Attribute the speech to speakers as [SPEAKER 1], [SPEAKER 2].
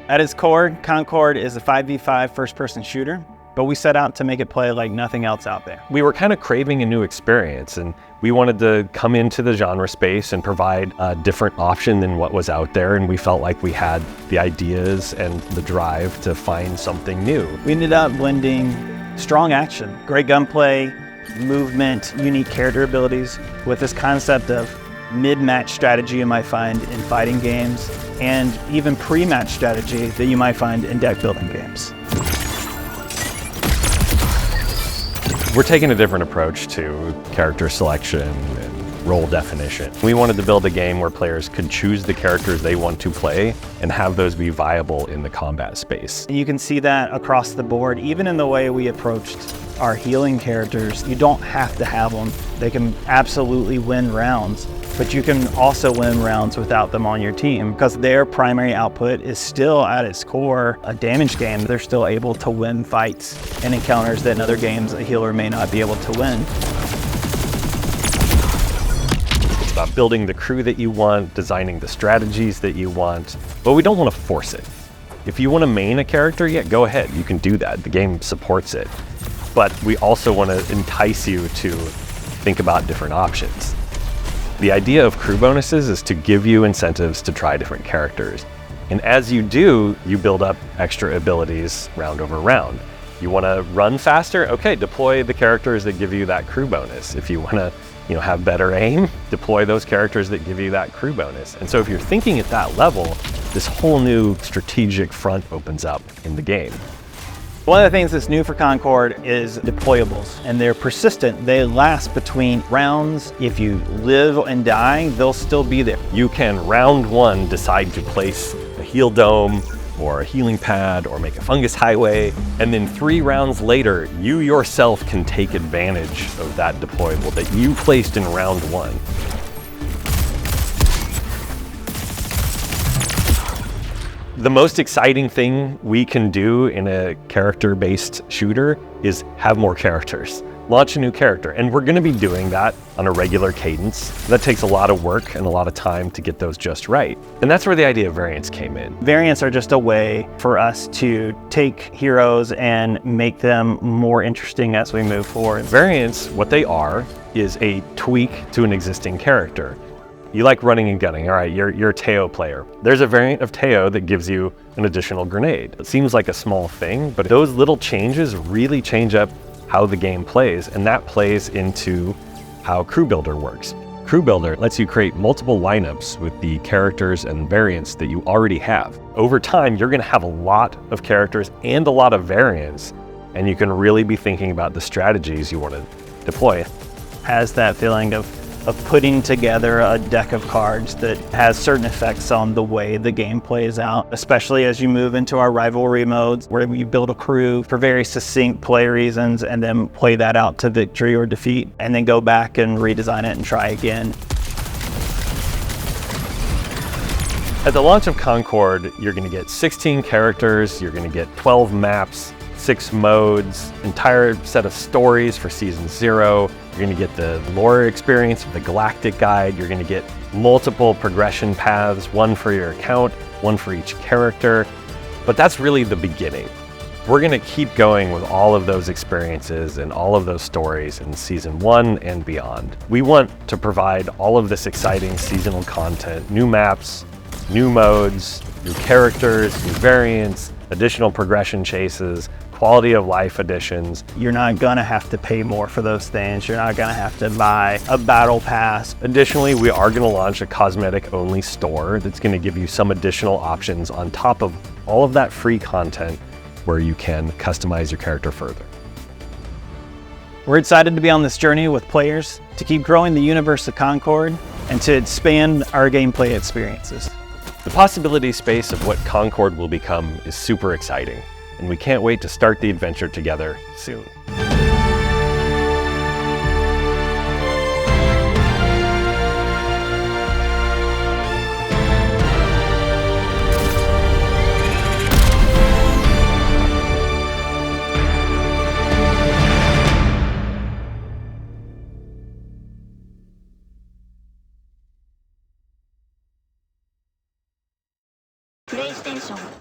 [SPEAKER 1] At its core, Concord is a 5v5 first-person shooter, but we set out to make it play like nothing else out there.
[SPEAKER 2] We were kind of craving a new experience, and we wanted to come into the genre space and provide a different option than what was out there, and we felt like we had the ideas and the drive to find something new.
[SPEAKER 1] We ended up blending strong action, great gunplay, movement, unique character abilities with this concept of mid-match strategy you might find in fighting games, and even pre-match strategy that you might find in deck building games.
[SPEAKER 2] We're taking a different approach to character selection and role definition. We wanted to build a game where players could choose the characters they want to play and have those be viable in the combat space.
[SPEAKER 1] You can see that across the board, even in the way we approached our healing characters. You don't have to have them. They can absolutely win rounds, but you can also win rounds without them on your team because their primary output is still at its core a damage game. They're still able to win fights and encounters that in other games a healer may not be able to win.
[SPEAKER 2] It's about building the crew that you want, designing the strategies that you want, but we don't want to force it. If you want to main a character, yeah, go ahead, you can do that. The game supports it. But we also want to entice you to think about different options. The idea of crew bonuses is to give you incentives to try different characters. And as you do, you build up extra abilities round over round. You want to run faster? Okay, deploy the characters that give you that crew bonus. If you want to, have better aim, deploy those characters that give you that crew bonus. And so if you're thinking at that level, this whole new strategic front opens up in the game.
[SPEAKER 1] One of the things that's new for Concord is deployables, and they're persistent. They last between rounds. If you live and die, they'll still be there.
[SPEAKER 2] You can, round one, decide to place a heal dome or a healing pad or make a fungus highway, and then 3 rounds later, you yourself can take advantage of that deployable that you placed in round one. The most exciting thing we can do in a character-based shooter is have more characters. Launch a new character, and we're going to be doing that on a regular cadence. That takes a lot of work and a lot of time to get those just right. And that's where the idea of variants came in.
[SPEAKER 1] Variants are just a way for us to take heroes and make them more interesting as we move forward.
[SPEAKER 2] Variants, what they are, is a tweak to an existing character. You like running and gunning, all right, you're a Teo player. There's a variant of Teo that gives you an additional grenade. It seems like a small thing, but those little changes really change up how the game plays, and that plays into how Crew Builder works. Crew Builder lets you create multiple lineups with the characters and variants that you already have. Over time, you're gonna have a lot of characters and a lot of variants, and you can really be thinking about the strategies you wanna deploy.
[SPEAKER 1] Has that feeling of putting together a deck of cards that has certain effects on the way the game plays out, especially as you move into our rivalry modes where you build a crew for very succinct play reasons and then play that out to victory or defeat, and then go back and redesign it and try again.
[SPEAKER 2] At the launch of Concord, you're going to get 16 characters, you're going to get 12 maps, 6 modes, entire set of stories for Season 0. You're going to get the lore experience of the Galactic Guide. You're going to get multiple progression paths, one for your account, one for each character. But that's really the beginning. We're going to keep going with all of those experiences and all of those stories in Season 1 and beyond. We want to provide all of this exciting seasonal content, new maps, new modes, new characters, new variants, additional progression chases, quality of life additions.
[SPEAKER 1] You're not gonna have to pay more for those things. You're not gonna have to buy a battle pass.
[SPEAKER 2] Additionally, we are gonna launch a cosmetic-only store that's gonna give you some additional options on top of all of that free content where you can customize your character further.
[SPEAKER 1] We're excited to be on this journey with players, to keep growing the universe of Concord, and to expand our gameplay experiences.
[SPEAKER 2] The possibility space of what Concord will become is super exciting, and we can't wait to start the adventure together soon.
[SPEAKER 3] PlayStation